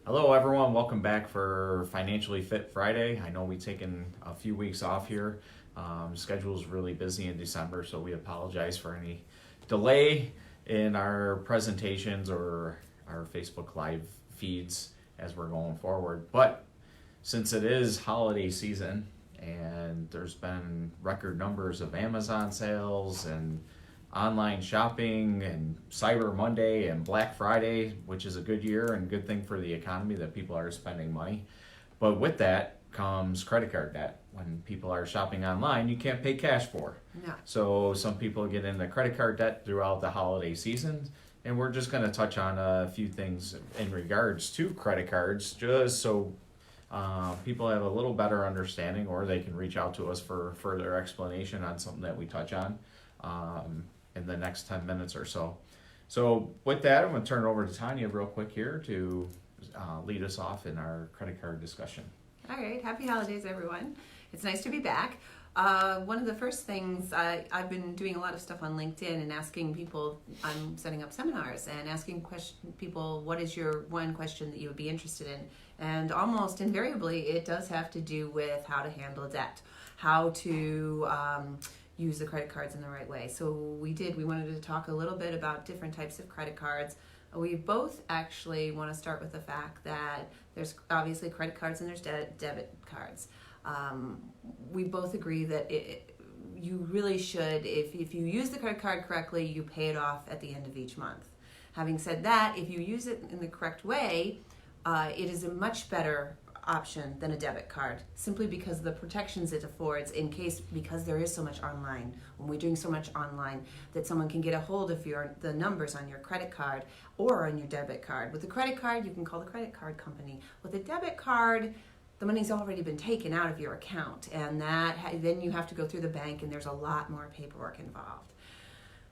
Hello, everyone. Welcome back for Financially Fit Friday. I know we've taken a few weeks off here. Schedule's really busy in December, so we apologize for any delay in our presentations or our Facebook Live feeds as we're going forward. But since it is holiday season and there's been record numbers of Amazon sales and online shopping and Cyber Monday and Black Friday, which is a good year and good thing for the economy that people are spending money. But with that comes credit card debt. When people are shopping online, you can't pay cash for. No. So some people get into credit card debt throughout the holiday season. And we're just going to touch on a few things in regards to credit cards, just so people have a little better understanding, or they can reach out to us for further explanation on something that we touch on in the next 10 minutes or so. So with that, I'm going to turn it over to Tanya real quick here to lead us off in our credit card discussion. All right. Happy holidays, everyone. It's nice to be back. One of the first things, I've been doing a lot of stuff on LinkedIn and asking people, I'm setting up seminars and asking people, what is your one question that you would be interested in? And almost invariably, it does have to do with how to handle debt, how to use the credit cards in the right way. So we wanted to talk a little bit about different types of credit cards. We both actually want to start with the fact that there's obviously credit cards and there's debit cards. We both agree that you really should, if you use the credit card correctly, you pay it off at the end of each month. Having said that, if you use it in the correct way, it is a much better option than a debit card, simply because of the protections it affords because there is so much online. When we're doing so much online, that someone can get a hold of the numbers on your credit card or on your debit card. With the credit card, you can call the credit card company. With a debit card, the money's already been taken out of your account, and then you have to go through the bank, and there's a lot more paperwork involved.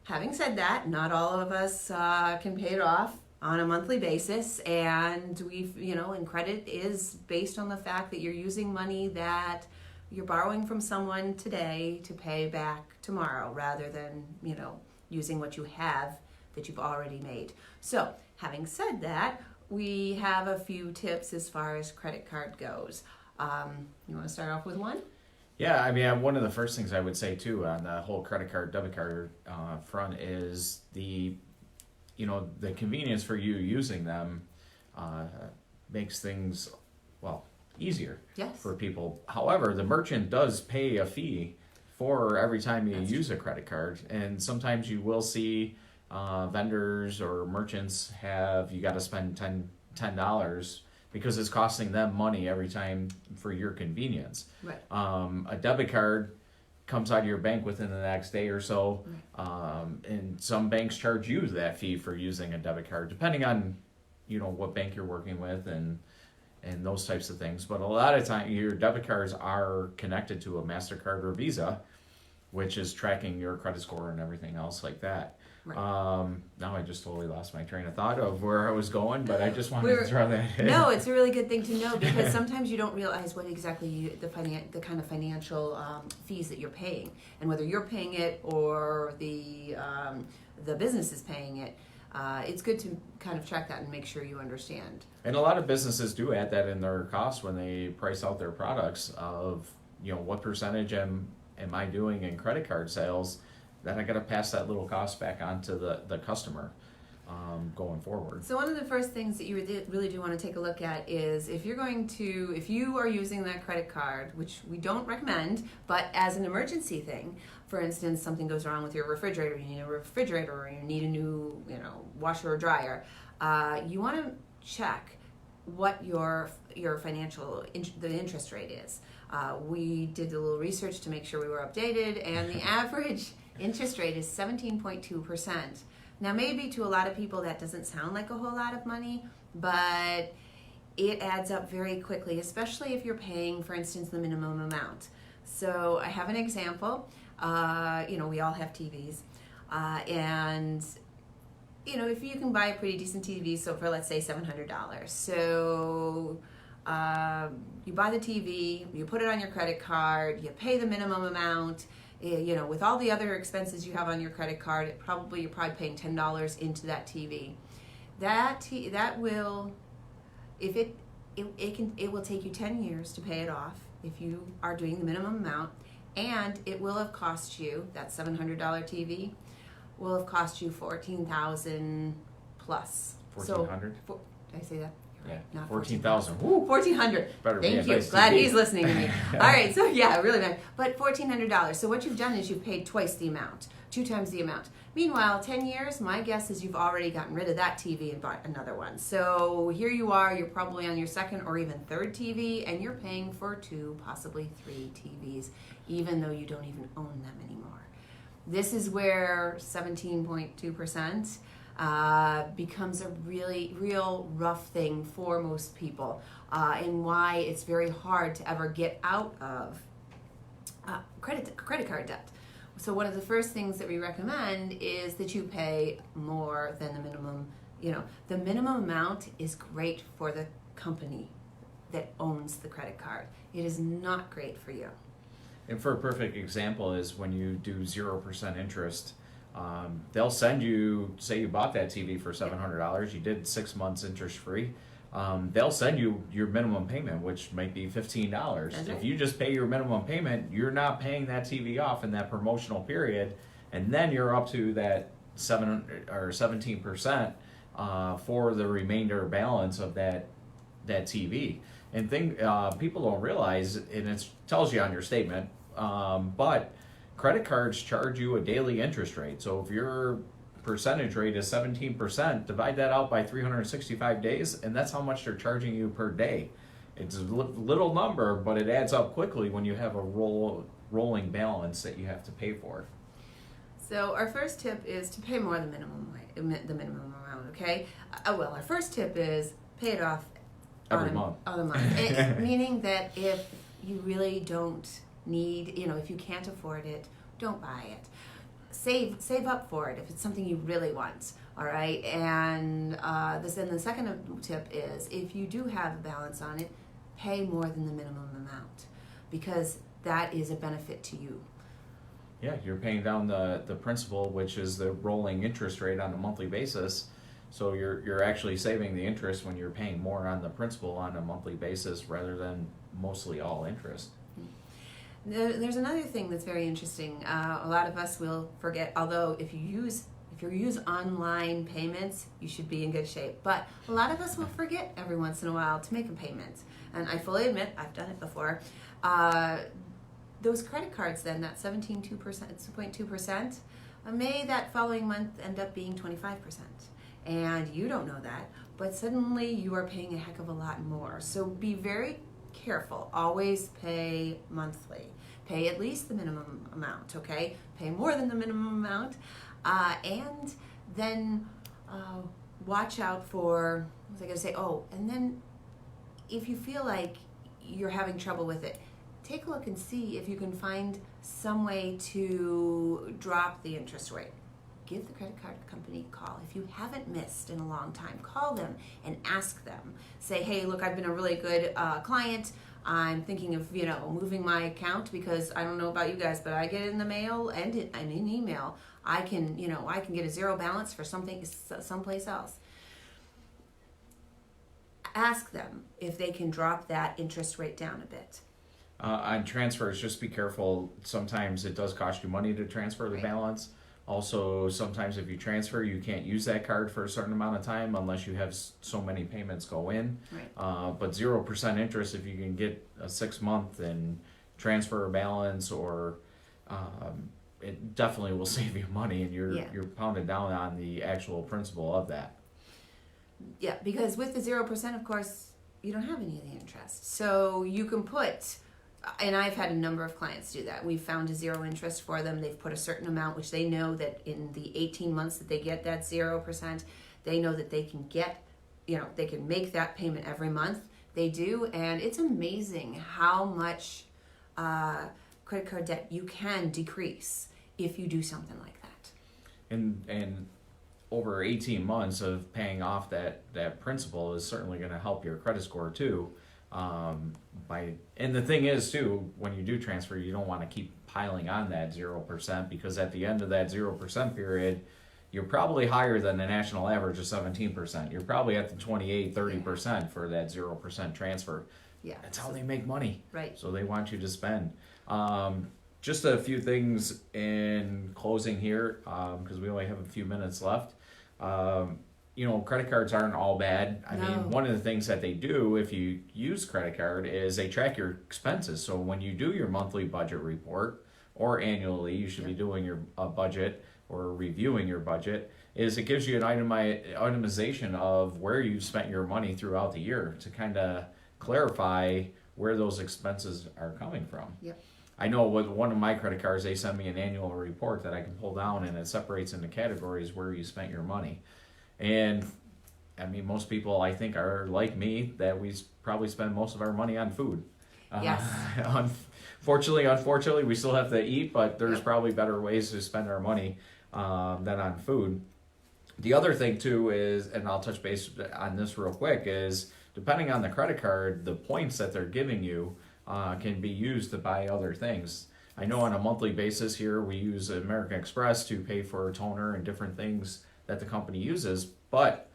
Having said that, not all of us can pay it off on a monthly basis, and and credit is based on the fact that you're using money that you're borrowing from someone today to pay back tomorrow, rather than using what you have that you've already made. So having said that, we have a few tips as far as credit card goes. You want to start off with one? Yeah, I mean, one of the first things I would say too on the whole credit card, debit card front is the convenience for you using them makes things, easier for people. However, the merchant does pay a fee for every time you use a credit card. And sometimes you will see vendors or merchants you got to spend $10 because it's costing them money every time for your convenience. Right. A debit card comes out of your bank within the next day or so, and some banks charge you that fee for using a debit card, depending on what bank you're working with and those types of things. But a lot of time your debit cards are connected to a MasterCard or Visa, which is tracking your credit score and everything else like that. Right. Now I just totally lost my train of thought of where I was going, but I just wanted to throw that in. No, it's a really good thing to know, because sometimes you don't realize what exactly the kind of financial fees that you're paying, and whether you're paying it or the business is paying it. It's good to kind of track that and make sure you understand. And a lot of businesses do add that in their costs when they price out their products of, what percentage am I doing in credit card sales, then I got to pass that little cost back on to the customer going forward. So one of the first things that you really do want to take a look at is if you are using that credit card, which we don't recommend, but as an emergency thing, for instance, something goes wrong with your refrigerator, you need a refrigerator, or you need a new washer or dryer, you want to check what your financial the interest rate is. We did a little research to make sure we were updated, and the average interest rate is 17.2%. Now, maybe to a lot of people that doesn't sound like a whole lot of money, but it adds up very quickly, especially if you're paying, for instance, the minimum amount. So I have an example. We all have TVs, and if you can buy a pretty decent TV, so for let's say $700, so you buy the TV, you put it on your credit card, you pay the minimum amount. With all the other expenses you have on your credit card, you're probably paying $10 into that TV. That will if it will take you 10 years to pay it off if you are doing the minimum amount, and it will have cost you, that $700 TV will have cost you 14,000 plus. 1,400? So, did I say that? Yeah, Not 14,000. Woo! 1,400. Better be Thank a you. nice Glad TV. he's listening to me. All right, so yeah, really nice. But $1,400. So what you've done is you've paid twice the amount, 2 times the amount. Meanwhile, 10 years, my guess is you've already gotten rid of that TV and bought another one. So here you are, you're probably on your second or even third TV, and you're paying for 2, possibly 3 TVs, even though you don't even own them anymore. This is where 17.2% becomes a real rough thing for most people, and why it's very hard to ever get out of credit card debt. So one of the first things that we recommend is that you pay more than the minimum. The minimum amount is great for the company that owns the credit card. It is not great for you. And for a perfect example is when you do 0% interest, they'll send you, say you bought that TV for $700, you did 6 months interest free. They'll send you your minimum payment, which might be $15. That's If right. you just pay your minimum payment, you're not paying that TV off in that promotional period, and then you're up to that 7 or 17% for the remainder balance of that TV. And people don't realize, and it tells you on your statement, but credit cards charge you a daily interest rate. So if your percentage rate is 17%, divide that out by 365 days, and that's how much they're charging you per day. It's a little number, but it adds up quickly when you have a rolling balance that you have to pay for. So our first tip is to pay more than the minimum amount. Okay. Our first tip is pay it off Every month. On a month. Meaning that if you really don't need, if you can't afford it, don't buy it. Save up for it if it's something you really want. All right. And the second tip is if you do have a balance on it, pay more than the minimum amount, because that is a benefit to you. Yeah, you're paying down the principal, which is the rolling interest rate on a monthly basis. So you're actually saving the interest when you're paying more on the principal on a monthly basis rather than mostly all interest. There's another thing that's very interesting. A lot of us will forget, although if you use online payments, you should be in good shape. But a lot of us will forget every once in a while to make a payment. And I fully admit, I've done it before. Those credit cards then, that 2.2%, may that following month end up being 25%. And you don't know that, but suddenly you are paying a heck of a lot more. So be very careful. Always pay monthly. Pay at least the minimum amount, okay? Pay more than the minimum amount. And then watch out for, what was I going to say? Oh, and then if you feel like you're having trouble with it, take a look and see if you can find some way to drop the interest rate. Give the credit card company a call. If you haven't missed in a long time, call them and ask them. Say, hey, look, I've been a really good client. I'm thinking of, moving my account because I don't know about you guys, but I get it in the mail and in email. I can get a zero balance for something someplace else. Ask them if they can drop that interest rate down a bit. On transfers, just be careful. Sometimes it does cost you money to transfer the Right. balance. Also, sometimes if you transfer, you can't use that card for a certain amount of time unless you have so many payments go in. Right. But 0% interest, if you can get a 6-month and transfer a balance, or it definitely will save you money, and you're pounded down on the actual principal of that. Yeah, because with the 0%, of course, you don't have any of the interest. So you can put, and I've had a number of clients do that. We've found a zero interest for them. They've put a certain amount, which they know that in the 18 months that they get that 0%, they know that they can get, they can make that payment every month. They do, and it's amazing how much credit card debt you can decrease if you do something like that. And over 18 months of paying off that principal is certainly going to help your credit score too. And the thing is too, when you do transfer, you don't want to keep piling on that 0%, because at the end of that 0% period, you're probably higher than the national average of 17%. You're probably at the 28, 30% for that 0% transfer. Yeah. That's how they make money. Right. So they want you to spend. Just a few things in closing here, because we only have a few minutes left. Credit cards aren't all bad. I No. mean, one of the things that they do if you use credit card is they track your expenses. So when you do your monthly budget report or annually, you should be doing your budget or reviewing your budget, is it gives you an itemization of where you've spent your money throughout the year to kind of clarify where those expenses are coming from. Yep. I know with one of my credit cards, they send me an annual report that I can pull down, and it separates into categories where you spent your money. And I mean, most people I think are like me, that we probably spend most of our money on food. Yes. Unfortunately, we still have to eat, but there's probably better ways to spend our money than on food. The other thing too is, and I'll touch base on this real quick, is depending on the credit card, the points that they're giving you can be used to buy other things. I know on a monthly basis here, we use American Express to pay for a toner and different things that the company uses, but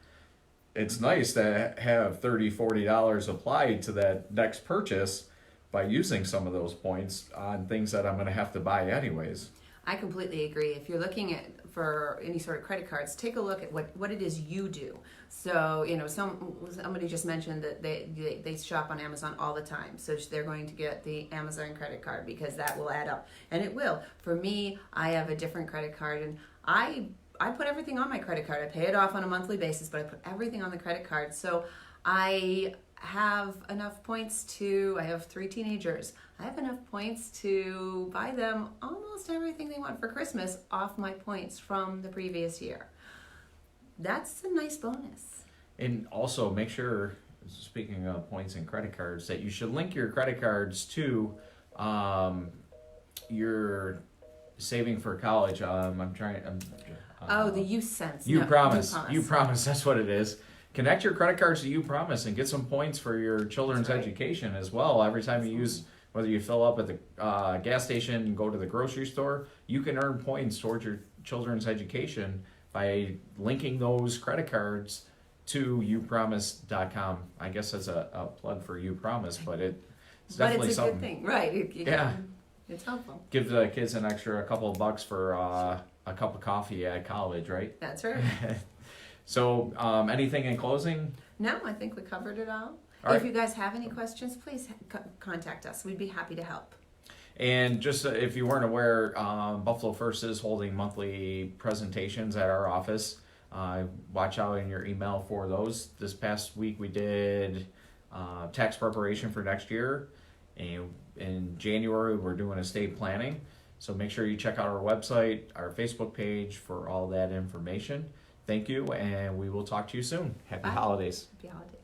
it's nice to have $30, $40 applied to that next purchase by using some of those points on things that I'm going to have to buy anyways. I completely agree. If you're looking for any sort of credit cards, take a look at what it is you do. So, somebody just mentioned that they shop on Amazon all the time. So they're going to get the Amazon credit card because that will add up. And it will. For me, I have a different credit card, and I put everything on my credit card. I pay it off on a monthly basis, but I put everything on the credit card. So I have enough points I have 3 teenagers. I have enough points to buy them almost everything they want for Christmas off my points from the previous year. That's a nice bonus. And also make sure, speaking of points and credit cards, that you should link your credit cards to your saving for college. The You Sense. You Promise. You Promise, that's what it is. Connect your credit cards to You Promise and get some points for your children's education as well. Every time you use, whether you fill up at the gas station and go to the grocery store, you can earn points towards your children's education by linking those credit cards to youpromise.com. I guess that's a plug for You Promise, but it's definitely something. But it's a good thing, right? It's helpful. Give the kids an extra couple of bucks for a cup of coffee at college, right? That's right. So, anything in closing? No, I think we covered it all. All If right. you guys have any questions, please contact us. We'd be happy to help. And just if you weren't aware, Buffalo First is holding monthly presentations at our office. Watch out in your email for those. This past week we did tax preparation for next year. And in January we're doing estate planning. So make sure you check out our website, our Facebook page for all that information. Thank you, and we will talk to you soon. Happy Bye. holidays. Happy holidays.